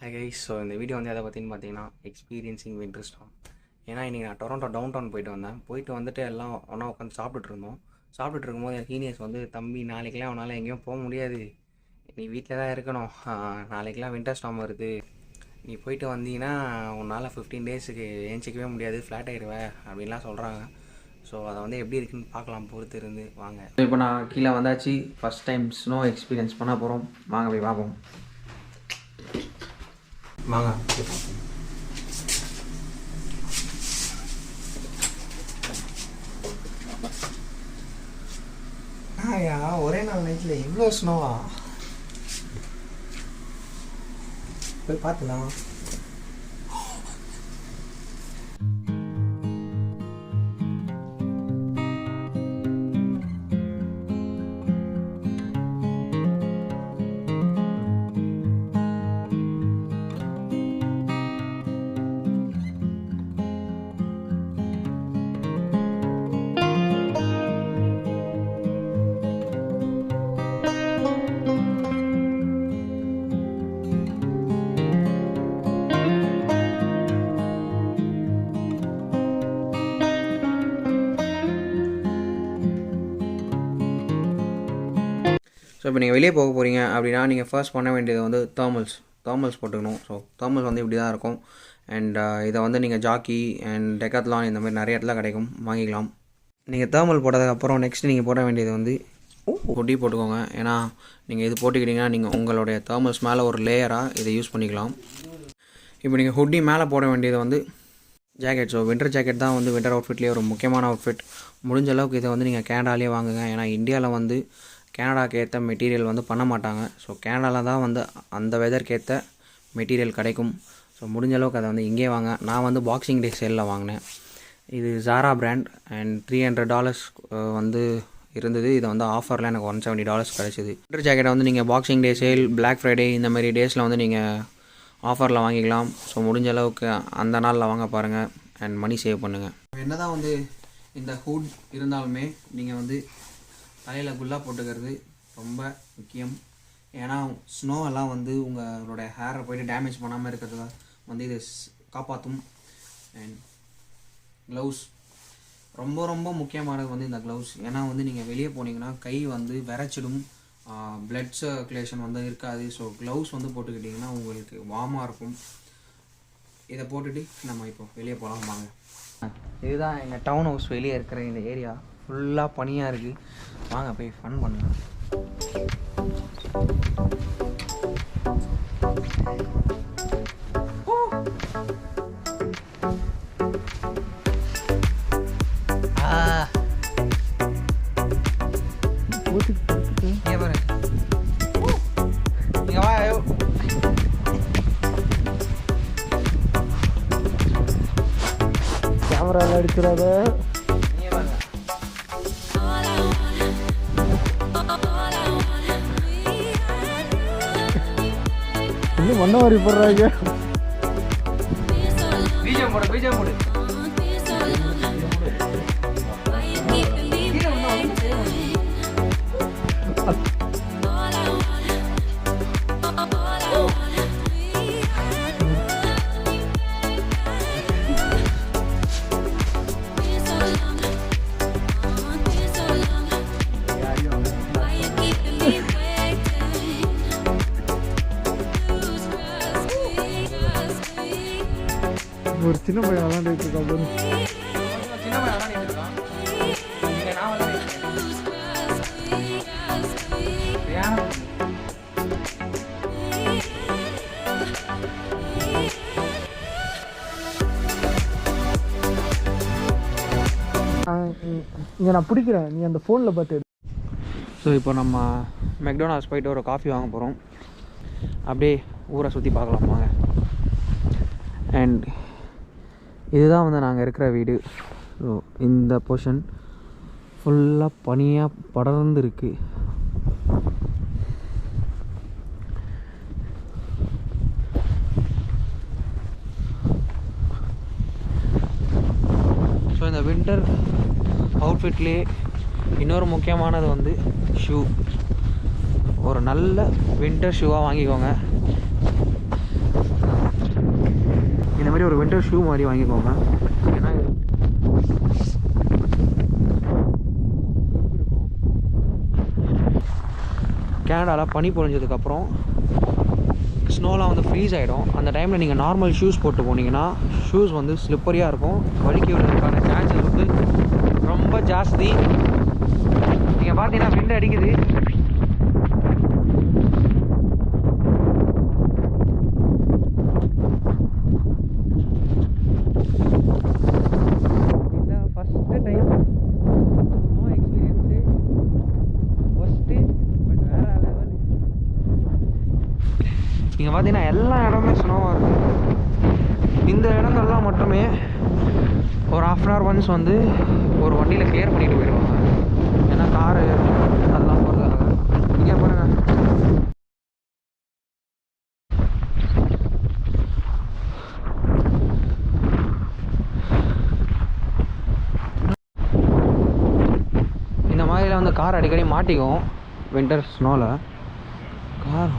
Hi guys. So இந்த video வந்து எதை பற்றின்னு பார்த்தீங்கன்னா எக்ஸ்பீரியன்சிங் வின்டர் ஸ்டார்ம். ஏன்னா இன்றைக்கி நான் டொரண்டோ டவுன் டவுன் போயிட்டு வந்துட்டு எல்லாம் ஒன்றா உட்காந்து சாப்பிட்டுட்டு இருக்கும்போது என் சீனியர்ஸ் வந்து, தம்பி நாளைக்கெலாம் அவனால் எங்கேயும் போக முடியாது, நீ வீட்டில் தான் இருக்கணும், நாளைக்கெலாம் வின்டர் ஸ்டார்ம் வருது, நீ போயிட்டு வந்தீங்கன்னா உன்னால் 15 டேஸுக்கு ஏஞ்சிக்கவே முடியாது, ஃப்ளாட் ஆகிடுவேன் அப்படின்லாம் சொல்கிறாங்க. ஸோ அதை வந்து எப்படி இருக்குன்னு பார்க்கலாம், பொறுத்து இருந்து வாங்க. இப்போ நான் கீழே வந்தாச்சு, ஃபஸ்ட் டைம் ஸ்னோ எக்ஸ்பீரியன்ஸ் பண்ண போகிறோம். வாங்க போய் பார்ப்போம். வாங்க ஆயா, ஒரே நாள் நைட்டில் இவ்வளோ ஸ்னோவா? போய் பார்த்துலாம். ஸோ இப்போ நீங்கள் வெளியே போக போகிறீங்க அப்படின்னா நீங்கள் ஃபர்ஸ்ட் பண்ண வேண்டியது வந்து தேர்மல்ஸ் போட்டுக்கணும். ஸோ தேர்மல்ஸ் வந்து இப்படி தான் இருக்கும். அண்ட் இதை வந்து நீங்கள் ஜாக்கி அண்ட் டெக்காத்லான் இந்த மாதிரி நிறைய இடத்துல கிடைக்கும், வாங்கிக்கலாம். நீங்கள் தேர்மல் போட்டதுக்கப்புறம் நெக்ஸ்ட் நீங்கள் போட வேண்டியது வந்து ஹுட்டி போட்டுக்கோங்க. ஏன்னா நீங்கள் இது போட்டுக்கிட்டிங்கன்னா நீங்கள் உங்களுடைய தேர்மல்ஸ் மேலே ஒரு லேயராக இதை யூஸ் பண்ணிக்கலாம். இப்போ நீங்கள் ஹுட்டி மேலே போட வேண்டியது வந்து ஜாக்கெட். ஸோ வின்டர் ஜாக்கெட் தான் வந்து வின்டர் அவுட்ஃபிட்லேயே ஒரு முக்கியமான அவுட்ஃபிட். முடிஞ்ச அளவுக்கு இதை வந்து நீங்கள் கேனடாலேயே வாங்குங்க. ஏன்னா இந்தியாவில் வந்து கேனடாக்கு ஏற்ற மெட்டீரியல் வந்து பண்ண மாட்டாங்க. ஸோ கேனடாவில் தான் வந்து அந்த வெதருக்கு ஏற்ற மெட்டீரியல் கிடைக்கும். ஸோ முடிஞ்ச அளவுக்கு அதை வந்து இங்கே வாங்க. நான் வந்து பாக்ஸிங் டே சேலில் வாங்கினேன். இது ஜாரா பிராண்ட் அண்ட் $300 வந்து இருந்தது. இதை வந்து ஆஃபரில் எனக்கு $170 கிடச்சிது. வின்டர் ஜாக்கெட்டை வந்து நீங்கள் boxing day sale, black Friday இந்த மாதிரி டேஸில் வந்து நீங்கள் ஆஃபரில் வாங்கிக்கலாம். ஸோ முடிஞ்ச அளவுக்கு அந்த நாளில் வாங்க பாருங்கள் அண்ட் மணி சேவ் பண்ணுங்கள். என்ன தான் வந்து இந்த ஹூட் இருந்தாலுமே நீங்கள் வந்து தலையில் குல்லா போட்டுக்கிறது ரொம்ப முக்கியம். ஏன்னா ஸ்னோவெல்லாம் வந்து உங்களோட ஹேரை போய்ட்டு டேமேஜ் பண்ணாமல் இருக்கிறத வந்து இது காப்பாற்றும். அண்ட் க்ளவுஸ் ரொம்ப ரொம்ப முக்கியமானது வந்து இந்த க்ளவுஸ். ஏன்னா வந்து நீங்கள் வெளியே போனீங்கன்னா கை வந்து விரைச்சிடும், பிளட் சர்க்குலேஷன் வந்து இருக்காது. ஸோ க்ளவுஸ் வந்து போட்டுக்கிட்டிங்கன்னா உங்களுக்கு வார்மாக இருக்கும். இதை போட்டுட்டு நம்ம இப்போ வெளியே போகலாம் வாங்க. இதுதான் எங்கள் டவுன் ஹவுஸ் வெளியே இருக்கிற இந்த ஏரியா. ஃபுல்லாக பனியாக இருக்குது. வாங்க போய் ஃபன் பண்ணலாம். நீங்கள் வா. கேமராவில் எடுக்கிறாத இன்னும் ஒன்ன மாதிரி போடுறாங்க. பீஜம் போடு. ஒரு சின்ன பையன் விளாண்டுட்டு இருக்கான். இங்கே நான் பிடிக்கிறேன், நீ அந்த ஃபோனில் பார்த்து. ஸோ இப்போ நம்ம மெக்டொனால்ட்ஸ் போயிட்டு ஒரு காஃபி வாங்க போகிறோம். அப்படியே ஊரை சுற்றி பார்க்கலாம் வாங்க. அண்ட் இதுதான் வந்து நாங்கள் இருக்கிற வீடு. ஸோ இந்த போர்ஷன் ஃபுல்லாக பனியாக படர்ந்து இருக்குது. இந்த வின்டர் அவுட்ஃபிட்லேயே இன்னொரு முக்கியமானது வந்து ஷூ. ஒரு நல்ல வின்டர் ஷூவாக வாங்கிக்கோங்க. இந்த மாதிரி ஒரு வின்டர் ஷூ மாதிரி வாங்கிக்கோங்க. ஏன்னா கனடாவில் பனி பொழிஞ்சதுக்கப்புறம் ஸ்னோலாம் வந்து ஃப்ரீஸ் ஆகிடும். அந்த டைமில் நீங்கள் நார்மல் ஷூஸ் போட்டு போனீங்கன்னா ஷூஸ் வந்து ஸ்லிப்பரியாக இருக்கும், வலிக்கி விடுறதுக்கான சான்சஸ் வந்து ரொம்ப ஜாஸ்தி. நீங்கள் பார்த்தீங்கன்னா விண்டு அடிக்குது. நீங்கள் பார்த்தீங்கன்னா எல்லா இடமே ஸ்னோவாக இருக்குது. இந்த இடங்கள்லாம் மட்டுமே ஒரு ½ ஒன்ஸ் வந்து ஒரு வண்டியில் கிளியர் பண்ணிட்டு போயிடுவாங்க. ஏன்னா காரு அதெல்லாம் போகிறதுக்காக. இங்கே பாருங்கள், இந்த மாதிரிலாம் வந்து கார் அடிக்கடி மாட்டிக்கும் வின்டர் ஸ்னோவில். கார்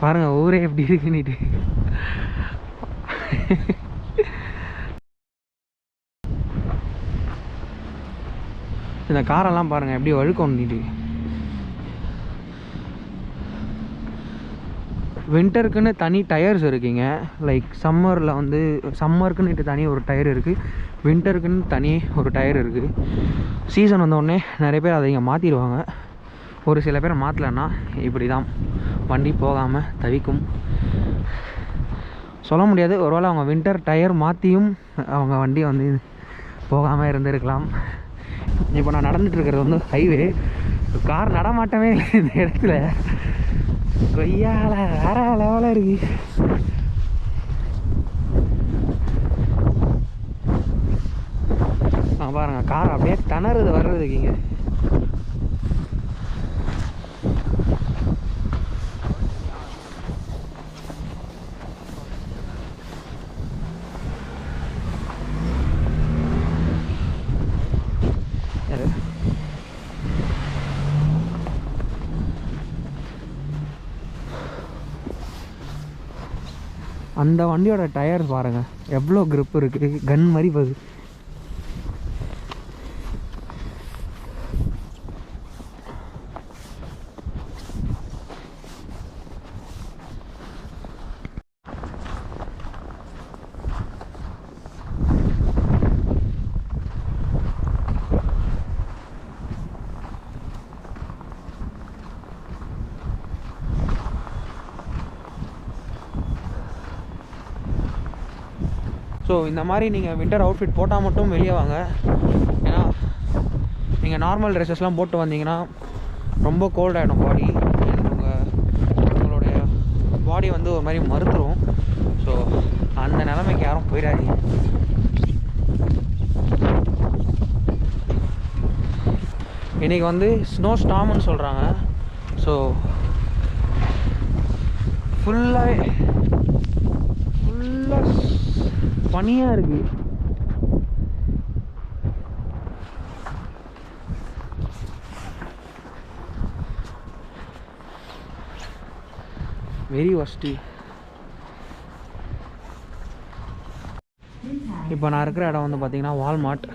பாருங்க ஊரே எப்படி இருக்குன்னுட்டு. இந்த காரெல்லாம் பாருங்க எப்படி வழுக்கொண்டிட்டு. வின்டருக்குன்னு தனி டயர்ஸ் இருக்குங்க. லைக் சம்மரில் வந்து சம்மருக்குன்னுட்டு தனி ஒரு டயர் இருக்குது, வின்டருக்குன்னு தனி ஒரு டயர் இருக்குது. சீசன் வந்தோடனே நிறைய பேர் அதை இங்கே மாற்றிடுவாங்க. ஒரு சில பேர் மாற்றலைன்னா இப்படி தான் வண்டி போகாமல் தவிக்கும். சொல்ல முடியாது, ஒருவேளை அவங்க வின்டர் டயர் மாற்றியும் அவங்க வண்டி வந்து போகாமல் இருந்திருக்கலாம். இப்போ நான் நடந்துகிட்ருக்கிறது வந்து ஹைவே. கார் நடமாட்டமே இல்லை இந்த இடத்துல. கொய்யால வேற லெவலாக இருக்கு. பாருங்க கார் அப்படியே திணறுது வர்றதுக்குங்க. அந்த வண்டியோட டயர் பாருங்கள் எவ்வளோ grip இருக்குது, கன் மாதிரி போகுது. ஸோ இந்த மாதிரி நீங்கள் வின்டர் அவுட்ஃபிட் போட்டால் மட்டும் வெளியே வாங்க. ஏன்னா நீங்கள் நார்மல் ட்ரெஸ்ஸஸ்லாம் போட்டு வந்தீங்கன்னா ரொம்ப கோல்ட் ஆகிடும் பாடி. உங்களுடைய பாடி வந்து ஒரு மாதிரி மறுத்துரும். ஸோ அந்த நிலைமைக்கு யாரும் போயிடாதீங்க. இன்றைக்கி வந்து ஸ்னோ ஸ்டார்ம்னு சொல்கிறாங்க. ஸோ ஃபுல்லாக பனியாக இருக்குது. Very worst. இப்போ நான் இருக்கிற இடம் வந்து பார்த்திங்கன்னா வால்மார்ட்.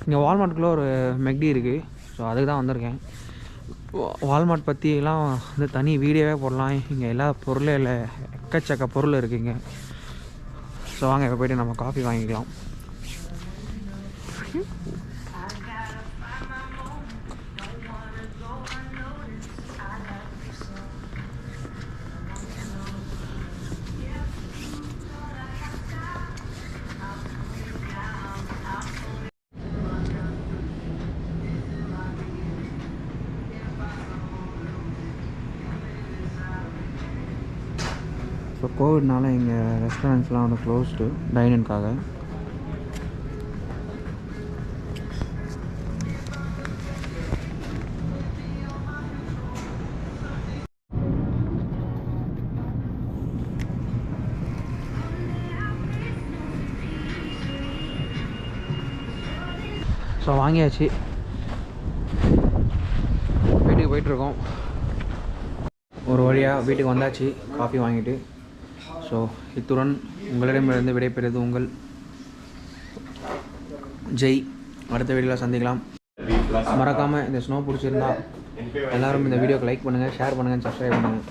இங்கே வால்மார்ட்டுக்குள்ளே ஒரு மெக்டி இருக்குது. ஸோ அதுக்கு தான் வந்திருக்கேன். வால்மார்ட் பற்றிலாம் வந்து தனி வீடியோவே போடலாம். இங்கே எல்லா பொருளும் இல்லை, எக்கச்சக்க பொருள் இருக்குங்க. ஸோ வாங்க இப்போ போய்ட்டு நம்ம காஃபி வாங்கிக்கலாம். ஸோ கோவிட்னால இங்கே ரெஸ்டாரண்ட்ஸ்லாம் வந்து க்ளோஸ்டு டைனிங்காக. ஸோ வாங்கியாச்சு, வீட்டுக்கு போயிட்டுருக்கோம். ஒரு வழியாக வீட்டுக்கு வந்தாச்சு காஃபி வாங்கிட்டு. ஸோ இத்துடன் உங்களிடமிருந்து விடைபெறுவது உங்கள் ஜெய். அடுத்த வீடியோவில் சந்திக்கலாம். மறக்காமல் இந்த ஸ்னோ பிடிச்சிருந்தா எல்லோரும் இந்த வீடியோக்கு லைக் பண்ணுங்கள், ஷேர் பண்ணுங்கள், சப்ஸ்கிரைப் பண்ணுங்கள்.